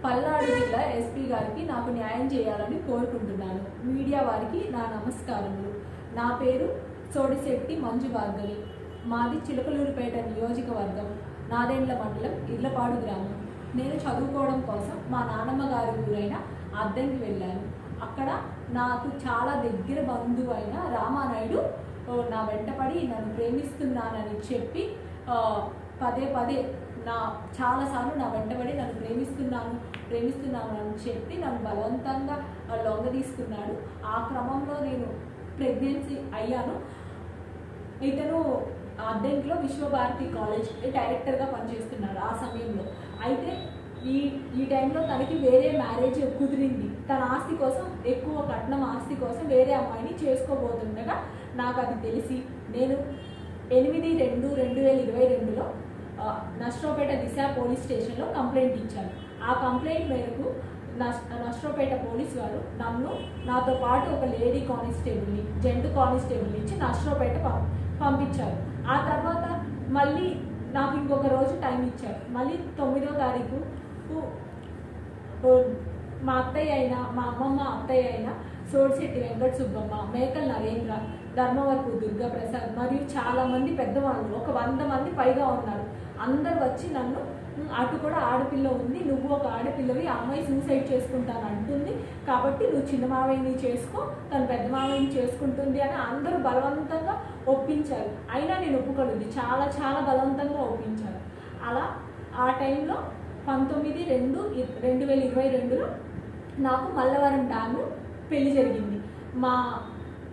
పల్నాడు జిల్లా ఎస్పీ గారికి నాకు న్యాయం చేయాలని కోరుకుంటున్నాను. మీడియా వారికి నా నమస్కారములు. నా పేరు సోడిశెట్టి మంజు భార్గవి. మాది చిలకలూరిపేట నియోజకవర్గం, నాదెండ్ల మండలం, ఇర్లపాడు గ్రామం. నేను చదువుకోవడం కోసం మా నాన్నమ్మ గారి ఊరైన అద్దంకి వెళ్ళాను. అక్కడ నాకు చాలా దగ్గర బంధువు అయిన రామానాయుడు నా వెంటపడి నన్ను ప్రేమిస్తున్నానని చెప్పి పదే పదే చాలాసార్లు నా వెంటబడి నన్ను ప్రేమిస్తున్నాను అని చెప్పి నన్ను బలవంతంగా లొంగ తీసుకున్నాడు. ఆ క్రమంలో నేను ప్రెగ్నెన్సీ అయ్యాను. ఇతను అద్దెంకిలో విశ్వభారతి కాలేజ్ డైరెక్టర్గా పనిచేస్తున్నాడు ఆ సమయంలో. అయితే ఈ టైంలో తనకి వేరే మ్యారేజ్ కుదిరింది. తన ఆస్తి కోసం, ఎక్కువ కట్నం ఆస్తి కోసం వేరే అమ్మాయిని చేసుకోబోతుండగా నాకు అది తెలిసి నేను 8/2/2022లో నష్టపేట దిశ పోలీస్ స్టేషన్లో కంప్లైంట్ ఇచ్చాను. ఆ కంప్లైంట్ మేరకు నష్టపేట పోలీస్ వారు నాతో పాటు ఒక లేడీ కానిస్టేబుల్ని, జెంట్ కానిస్టేబుల్ని ఇచ్చి నష్టపేట పంపించారు. ఆ తర్వాత మళ్ళీ నాకు ఇంకొక రోజు టైం ఇచ్చారు. మళ్ళీ 9వ తారీఖు మా అత్తయ్య అయినా, మా అమ్మమ్మ అత్తయ్య అయినా సోడిశెట్టి వెంకట సుబ్బమ్మ, మేకల్ నరేంద్ర, ధర్మవరపు దుర్గాప్రసాద్ మరియు చాలామంది పెద్దవాళ్ళు, ఒక 100 మంది పైగా ఉన్నారు. అందరు వచ్చి నన్ను, అటు కూడా ఆడపిల్ల ఉంది, నువ్వు ఒక ఆడపిల్లవి, ఆ అమ్మాయి సూసైడ్ చేసుకుంటాను అంటుంది, కాబట్టి నువ్వు చిన్న మావయ్యని చేసుకో, తను పెద్ద మావయ్యని చేసుకుంటుంది అని అందరూ బలవంతంగా ఒప్పించారు. అయినా నేను ఒప్పుకోలేదు. చాలా చాలా బలవంతంగా ఒప్పించారు. అలా ఆ టైంలో 19/2/2022లో నాకు మల్లవరం డ్యామ్ పెళ్లి జరిగింది. మా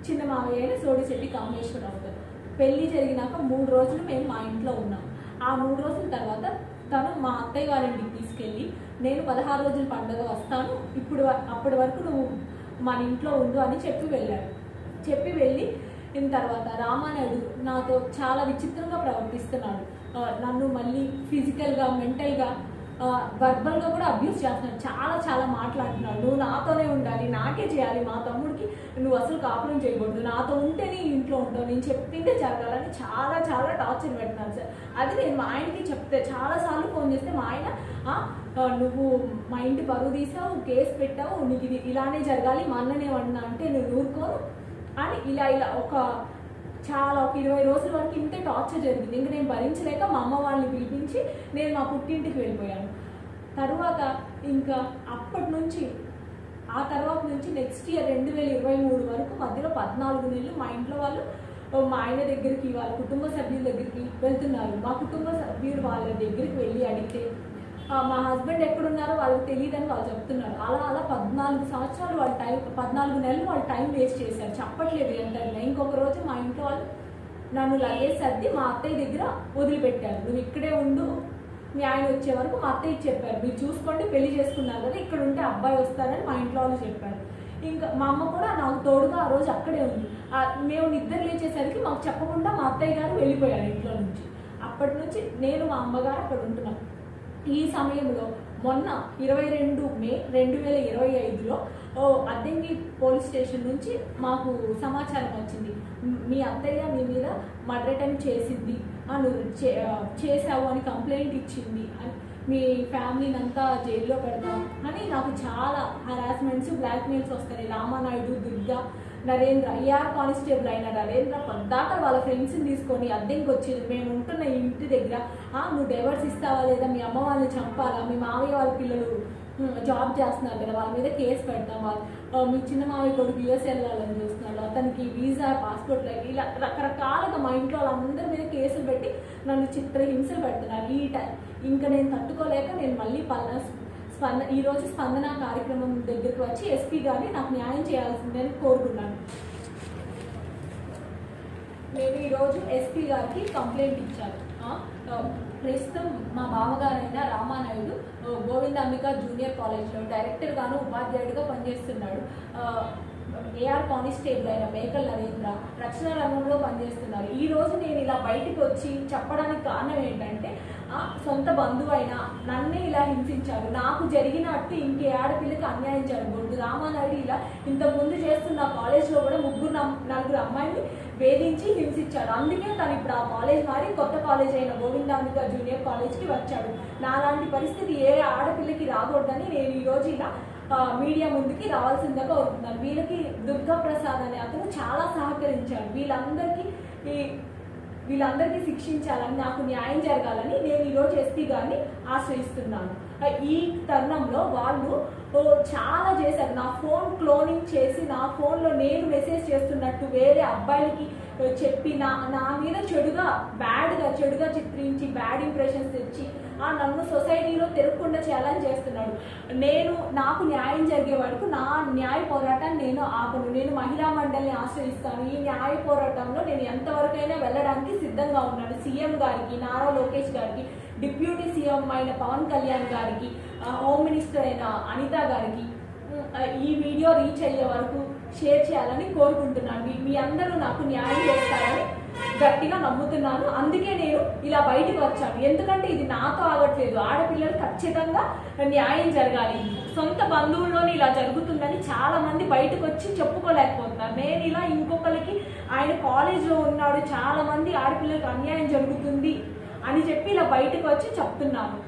చిన్న మావయ్య అయిన సోడిశెట్టి కామేశ్వరరావుతో పెళ్లి జరిగినాక 3 రోజులు మేము మా ఇంట్లో ఉన్నాం. ఆ 3 రోజుల తర్వాత తను మా అత్తయ్య గారి ఇంటికి తీసుకెళ్ళి, నేను 16 రోజుల పండుగ వస్తాను, అప్పటి వరకు నువ్వు మన ఇంట్లో ఉండు అని చెప్పి వెళ్ళిన తర్వాత రామానాయుడు నాతో చాలా విచిత్రంగా ప్రవర్తిస్తున్నాడు. నన్ను మళ్ళీ ఫిజికల్గా, మెంటల్గా, వర్బల్గా కూడా అబ్యూస్ చేస్తున్నాడు. చాలా చాలా మాట్లాడుతున్నాడు. నువ్వు నాతోనే ఉండాలి, నాకే చేయాలి, మా తమ్ముడికి నువ్వు అసలు కాపురం చేయకూడదు, నాతో ఉంటేనే ఇంట్లో ఉంటావు, నేను చెప్పిందే జరగాలని చాలా చాలా టార్చర్ పెడుతున్నాను సార్. అది నేను మా ఆయనకి చెప్తే, చాలాసార్లు ఫోన్ చేస్తే మా ఆయన నువ్వు మా ఇంటి పరువు తీసావు, కేసు పెట్టావు, నీకు ఇది ఇలానే జరగాలి, మా అన్ననేమన్నా అంటే నువ్వు ఊరుకోను అని ఇలా ఒక 20 రోజుల వరకు ఇంతే టార్చర్ జరిగింది. ఇంకా నేను భరించలేక మా అమ్మ వాళ్ళని పిలిపించి నేను మా పుట్టింటికి వెళ్ళిపోయాను. తర్వాత ఇంకా ఆ తర్వాత నుంచి నెక్స్ట్ ఇయర్ 2023 వరకు మధ్యలో 14 నెలలు మా ఇంట్లో వాళ్ళు మా ఆయన దగ్గరికి, వాళ్ళ కుటుంబ సభ్యుల దగ్గరికి వెళ్తున్నారు. మా కుటుంబ సభ్యులు వాళ్ళ దగ్గరికి వెళ్ళి అడిగితే మా హస్బెండ్ ఎక్కడున్నారో వాళ్ళకి తెలియదని వాళ్ళు చెప్తున్నారు. అలా 14 సంవత్సరాలు 14 నెలలు వాళ్ళు టైం వేస్ట్ చేశారు. చెప్పట్లేదు ఎంతైనా. ఇంకొక రోజు మా ఇంట్లో వాళ్ళు నన్ను లగేజ్ సర్ది మా అత్తయ్య దగ్గర వదిలిపెట్టారు. నువ్వు ఇక్కడే ఉండు, మీ ఆయన వచ్చే వరకు. మా అత్తయ్యకి చెప్పారు, మీరు చూసుకోండి, పెళ్లి చేసుకున్నారు కదా, ఇక్కడ ఉంటే అబ్బాయి వస్తారని మా ఇంట్లో వాళ్ళు చెప్పారు. ఇంకా మా అమ్మ కూడా నాకు తోడుగా ఆ రోజు అక్కడే ఉంది. మేము నిద్ర లేచేసరికి మాకు చెప్పకుండా మా అత్తయ్య గారు వెళ్ళిపోయారు ఇంట్లో నుంచి. అప్పటి నుంచి నేను మా అమ్మగారు అక్కడ ఉంటున్నాం. ఈ సమయంలో మొన్న 22 మే 2025లో అద్దెంకి పోలీస్ స్టేషన్ నుంచి మాకు సమాచారం వచ్చింది, మీ అత్తయ్య మీ మీద మర్డర్ అటెంప్ట్ చేసింది, నువ్వు చేసావు అని కంప్లైంట్ ఇచ్చింది, మీ ఫ్యామిలీని అంతా జైల్లో పెడతాం అని నాకు చాలా హరాస్మెంట్స్, బ్లాక్మెయిల్స్ వస్తాయి. రామానాయుడు, దుర్గా, నరేంద్ర, ఏఆర్ కానిస్టేబుల్ అయిన నరేంద్ర పద్దాక వాళ్ళ ఫ్రెండ్స్ని తీసుకొని అద్దెంకి వచ్చేది. మేము ఉంటున్న ఇంటి దగ్గర నువ్వు డైవర్స్ ఇస్తావా లేదా, మీ అమ్మ వాళ్ళని చంపాలా, మీ మావయ్య వాళ్ళ పిల్లలు జాబ్ చేస్తున్నారు కదా, వాళ్ళ మీద కేసు పెడతాం, మీ చిన్న మావయ్య కొడుకు యూఎస్ వెళ్ళాలని చూస్తున్నాడు, అతనికి వీసా, పాస్పోర్ట్, ఇలా రకరకాలుగా మా ఇంట్లో వాళ్ళందరి మీద కేసులు పెట్టి నన్ను చిత్రహింసలు పెడుతున్నారు. ఇంకా నేను తట్టుకోలేక నేను మళ్ళీ ఈరోజు స్పందన కార్యక్రమం దగ్గరికి వచ్చి ఎస్పీ గారిని నాకు న్యాయం చేయాల్సిందని కోరుకున్నాను. నేను ఈరోజు ఎస్పీ గారికి కంప్లైంట్ ఇచ్చాను. ప్రస్తుతం మా బావగారైన రామానాయుడు గోవిందాంబిక జూనియర్ కాలేజ్లో డైరెక్టర్గాను, ఉపాధ్యాయుడిగా పనిచేస్తున్నాడు. ఏఆర్ కానిస్టేబుల్ అయిన మేకల్ నరేంద్ర రక్షణ రంగంలో పనిచేస్తున్నారు. ఈ రోజు నేను ఇలా బయటికి వచ్చి చెప్పడానికి కారణం ఏంటంటే, సొంత బంధువు అయినా నన్నే ఇలా హింసించాడు, నాకు జరిగినట్టు ఇంకే ఆడపిల్లకి అన్యాయం జరగకూడదు. రామానాయుడు ఇలా ఇంతకుముందు చేస్తున్న కాలేజ్లో కూడా నలుగురు అమ్మాయిని వేధించి హింసించాడు. అందుకే తను ఇప్పుడు ఆ కాలేజ్ మారి కొత్త కాలేజ్ అయిన గోవిందాంబిక జూనియర్ కాలేజ్కి వచ్చాడు. నాలాంటి పరిస్థితి ఏ ఆడపిల్లకి రాకూడదని నేను ఈరోజు ఇలా మీడియా ముందుకి రావాల్సిందిగా కోరుతున్నాను. వీళ్ళకి దుర్గా ప్రసాద్ అనే అతను చాలా సహకరించాడు. వీళ్ళందరికీ శిక్షించాలని, నాకు న్యాయం జరగాలని నేను ఈరోజు ఎస్పీ గారిని ఆశ్రయిస్తున్నాను. ఈ తరుణంలో వాళ్ళు చాలా చేశారు. నా ఫోన్ క్లోనింగ్ చేసి నా ఫోన్లో నేను మెసేజ్ చేస్తున్నట్టు వేరే అబ్బాయిలకి చెప్పి నా మీద చెడుగా చిత్రించి బ్యాడ్ ఇంప్రెషన్స్ తెచ్చి నన్ను సొసైటీలో తిరగకుండా చేయాలని చేస్తున్నాడు. నాకు న్యాయం జరిగే వరకు నా న్యాయ పోరాటాన్ని నేను ఆపను. నేను మహిళా మండలిని ఆశ్రయిస్తాను. ఈ న్యాయ పోరాటంలో నేను ఎంతవరకైనా వెళ్ళడానికి సిద్ధంగా ఉన్నాను. సీఎం గారికి, నారా లోకేష్ గారికి, డిప్యూటీ సీఎం అయిన పవన్ కళ్యాణ్ గారికి, హోమ్ మినిస్టర్ అయిన అనిత గారికి ఈ వీడియో రీచ్ అయ్యే వరకు షేర్ చేయాలని కోరుకుంటున్నాను. మీ అందరూ నాకు న్యాయం చేస్తారని గట్టిగా నమ్ముతున్నాను. అందుకే నేను ఇలా బయటకు వచ్చాను. ఎందుకంటే ఇది నాతో ఆగట్లేదు. ఆడపిల్లలు ఖచ్చితంగా న్యాయం జరగాలి. సొంత బంధువుల్లోనే ఇలా జరుగుతుందని చాలా మంది బయటకు వచ్చి చెప్పుకోలేకపోతున్నారు. నేను ఇలా ఇంకొకరికి ఆయన కాలేజ్లో ఉన్నాడు, చాలా మంది ఆడపిల్లలకు అన్యాయం జరుగుతుంది అని చెప్పి ఇలా బయటకు వచ్చి చెప్తున్నాను.